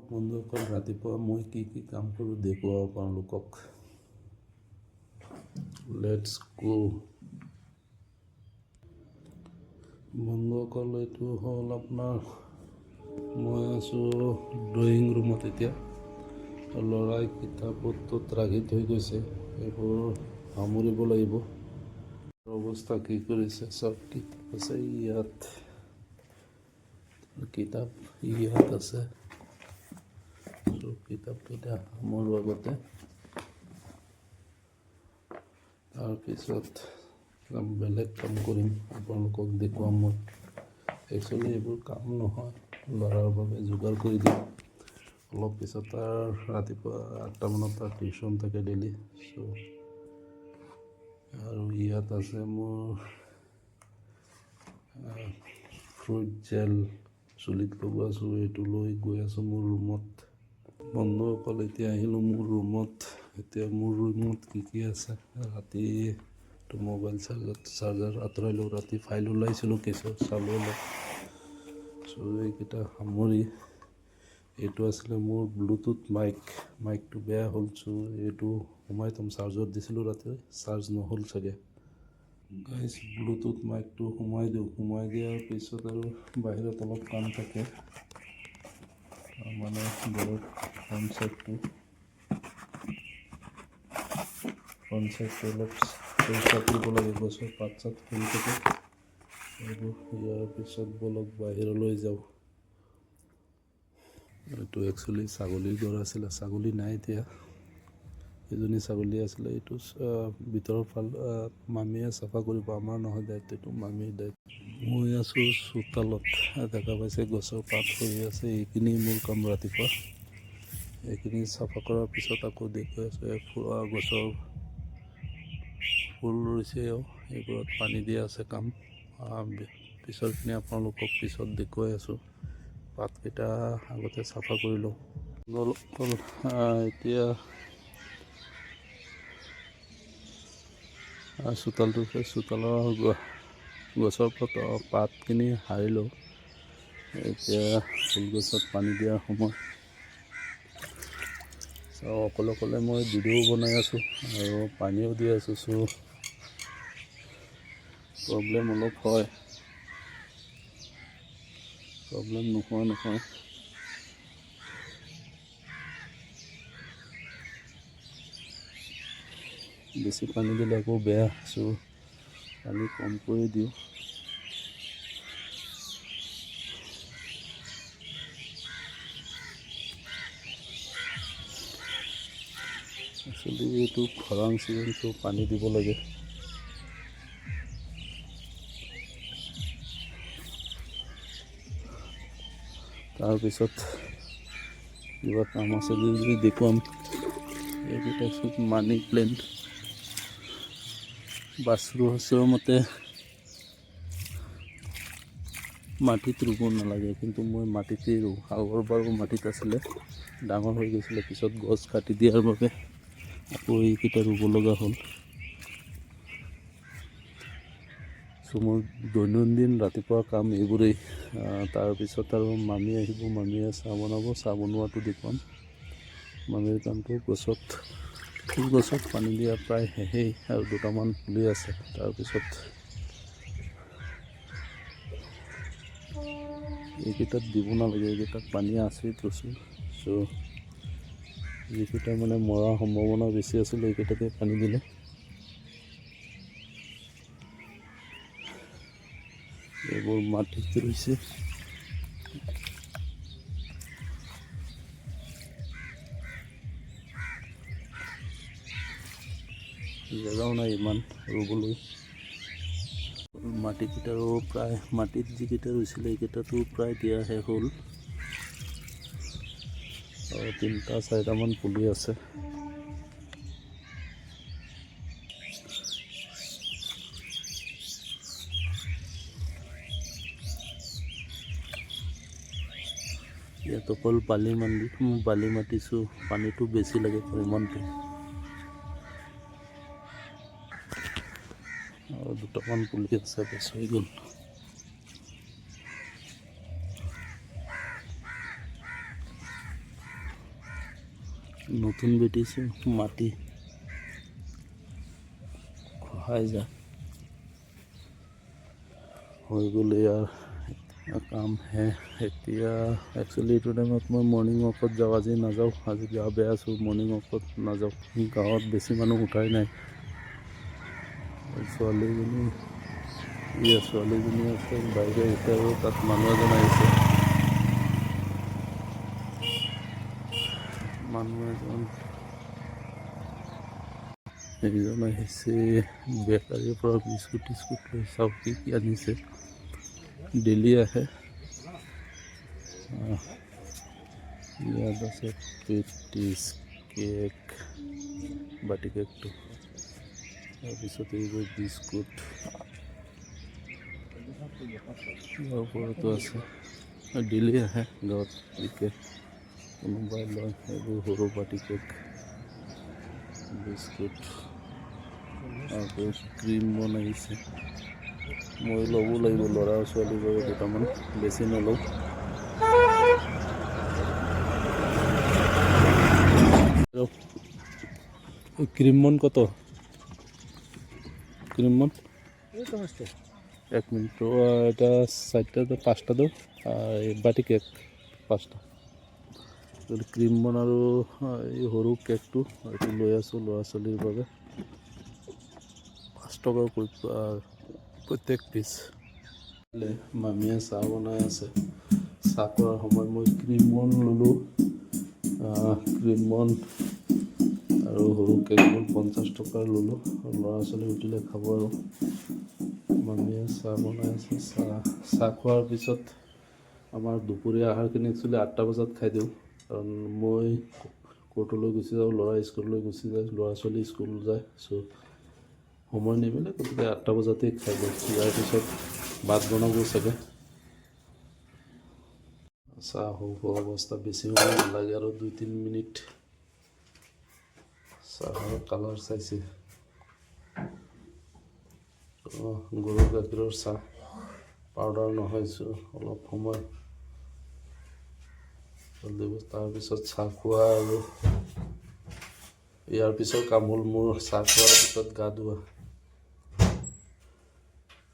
বন্ধুসকল, ৰাতিপুৱা মই কি কি কাম কৰোঁ দেখুৱাব আপোনালোকক। লেটছ গো। বন্ধুসকল, এইটো হ'ল আপোনাৰ, মই আছোঁ ড্ৰয়িং ৰুমত এতিয়া। ল'ৰাই কিতাপ পত্ৰত ৰাখি থৈ গৈছে, এইবোৰ সামৰিব লাগিব। অৱস্থা কি কৰিছে চব, কিতাপ আছে ইয়াত, কিতাপ ইয়াত আছে। কিতাপকেইটা সামৰোঁ আগতে, তাৰপিছত বেলেগ কাম কৰিম, আপোনালোকক দেখুৱাম। মই একচুৱেলি এইবোৰ কাম নহয়, ল'ৰাৰ বাবে যোগাৰ কৰি দিম। অলপ পিছত তাৰ ৰাতিপুৱা 8টা মানত তাৰ টিউশ্যন থাকে ডেইলি। আৰু ইয়াত আছে মোৰ ফ্ৰুইট জেল, চুলিত লগোৱা আছোঁ, এইটো লৈ গৈ আছোঁ মোৰ ৰুমত। বন্ধুসকল, এতিয়া আহিলোঁ মোৰ ৰুমত। এতিয়া মোৰ ৰুমত কি কি আছে, ৰাতি মোবাইল চাৰ্জাৰ আঁতৰালোঁ, ৰাতি ফাইল ওলাইছিলোঁ কিছু চাবলৈ। এইকেইটা সামৰি, এইটো আছিলে মোৰ ব্লুটুথ মাইকটো বেয়া হ'ল, এইটো সোমাই থ'ম। চাৰ্জত দিছিলোঁ ৰাতি, চাৰ্জ নহ'ল চাগে। গাইজ, ব্লুটুথ মাইকটো সোমাই দিওঁ। সোমাই দিয়াৰ পিছত আৰু বাহিৰত অলপ কাম থাকে, মানে ধৰক ফ্ৰণ্ট চাইডটো অলপ পৰিষ্কাৰ কৰিব লাগে, গছৰ পাত চাত ফুলি থাকে এইবোৰ। ইয়াৰ পিছত বলক বাহিৰলৈ যাওঁ। এইটো একচুৱেলি ছাগলীৰ ঘৰ আছিলে, ছাগলী নাই এতিয়া। এজনী ছাগলী আছিলে, এইটো ভিতৰৰ ফাল মামীয়ে চাফা কৰিব, আমাৰ নহয় দায়িত্ব, এইটো মামীৰ দায়িত্ব। মই আছোঁ চোতালত, দেখা পাইছে গছৰ পাত হৈ আছে। এইখিনি মোৰ কাম ৰাতিপুৱা। এইখিনি চাফা কৰাৰ পিছত আকৌ দেখুৱাই আছোঁ গছৰ ফুল ৰুইছে, এইবোৰত পানী দিয়া আছে কাম। পিছৰখিনি আপোনালোকক পিছত দেখুৱাই আছোঁ। পাতকেইটা আগতে চাফা কৰি লওঁ। এতিয়া চোতালৰ গছৰ পাতখিনি সাৰি লওঁ। এতিয়া ফুলগছত পানী দিয়াৰ সময়। অকলে মই ভিডিঅ' বনাই আছোঁ আৰু পানীও দি আছোঁ, প্ৰব্লেম অলপ হয়, প্ৰব্লেম নোহোৱা নহয়। বেছি পানী দিলে আকৌ বেয়া, পানী কম কৰি দিওঁ। একচুৱেলি এইটো খৰাং ছিজনটো পানী দিব লাগে। তাৰপিছত কিবা কাম আছে যদি দেখুৱাম। এইকেইটা চব মানি প্লেণ্ট, বাছৰুমতে মাটিত ৰুব নালাগে, কিন্তু মই মাটিতে ৰুওঁ। আগৰবাৰো মাটিত আছিলে, ডাঙৰ হৈ গৈছিলে, পিছত গছ কাটি দিয়াৰ বাবে আকৌ এইকেইটা ৰুব লগা হ'ল। মোৰ দৈনন্দিন ৰাতিপুৱা কাম এইবোৰেই। তাৰপিছত আৰু মামী আহিব, মামীয়ে চাহ বনাব, চাহ বনোৱাটো দেখুৱাম। মামীৰ কামটো ফুলগছত পানী দিয়া প্ৰায় শেষেই, আৰু দুটামান ফুলি আছে। তাৰপিছত এইকেইটাত দিব নালাগে, এইকেইটাত পানী আছেই প্ৰচুৰ। যিকেইটা মানে মৰাৰ সম্ভাৱনা বেছি আছিলে, এইকেইটাতে পানী দিলে। এইবোৰ মাটিত ৰুইছে, জেগাও নাই ইমান ৰুবলৈ। মাটিকেইটাৰো প্ৰায়, মাটিত যিকেইটা ৰুইছিলে এইকেইটাতো প্ৰায় দিয়া শেষ হ'ল, আৰু 3-4মান পুলি আছে। ইয়াত অকল বালি মাতিছোঁ, পানীটো বেছি লাগে পৰিমাণটো। আৰু 2টামান পুলি আছে, বেছ হৈ গ'ল। নতুন বেটিছোঁ মাটি খহাই যায় হৈ গ'ল ইয়াৰ কাম হে এতিয়া একচুৱেলি এইটো টাইমত মই মৰ্ণিং ৱাকত যাওঁ আজি নাযাওঁ আজি গা বেয়া আছোঁ মৰ্ণিং ৱাকত নাযাওঁ গাঁৱত বেছি মানুহ উঠাই নাই ছোৱালীজনী ছোৱালীজনী আছে বাহিৰে এতিয়া আৰু তাত মানুহ এজন আহিছে মানুহ এজন এইজন আহিছে বেকাৰীৰ পৰা বিস্কুট টিস্কুট লৈ চাওঁ কি কি আনিছে ডেইলি আহে ইয়াত আছে পেটিছ কেক বাটি কেকটো তাৰপিছত এইবোৰ বিস্কুট ইয়াৰ ওপৰতো আছে ডেইলি আহে গাঁৱত বিকে কোনোবাই লয় এইবোৰ সৰু বাটি কেক বিস্কুট আকৌ ক্ৰীম বনাইছে মই ল'ব লাগিব ল'ৰা ছোৱালীৰ বাবে দুটামান বেছি নলওঁ ক্ৰীম বন কত ক্ৰীম বন 1 মিনিট এটা 4টা 5টা দাও আৰ বাটি কেক 5টা ক্ৰীম বন আৰু এই সৰু কেকটো এইটো লৈ আছোঁ ল'ৰা ছোৱালীৰ বাবে 5 টকাৰ প্ৰত্যেক পিচ মামীয়ে চাহ বনাই আছে চাহ খোৱাৰ সময়ত মই ক্ৰীম বন ল'লোঁ ক্ৰীম বন আৰু সৰু কেক বন 50 টকাৰ ল'লোঁ ল'ৰা ছোৱালী উঠিলে খাব আৰু মামীয়ে চাহ বনাই আছে চাহ খোৱাৰ পিছত আমাৰ দুপৰীয়া আহাৰখিনি একচুৱেলি 8টা বজাত খাই দিওঁ কাৰণ মই কোৰ্টলৈ গুচি যাওঁ ল'ৰা স্কুললৈ গুচি যায় ল'ৰা ছোৱালী স্কুল যায় চ' সময় নিমিলে গতিকে 8টা বজাতেই খাই দিওঁ ইয়াৰ পিছত ভাত বনাব চাগে চাহ হোৱা অৱস্থা বেছি সময় নালাগে আৰু 2-3 মিনিট চাহৰ কালাৰ চাইছে গৰুৰ গাখীৰৰ চাহ পাউডাৰ নহয়ছো অলপ সময় তাৰপিছত চাহ খোৱা আৰু ইয়াৰ পিছত কাম হ'ল মোৰ চাহ খোৱাৰ পিছত গা ধোৱা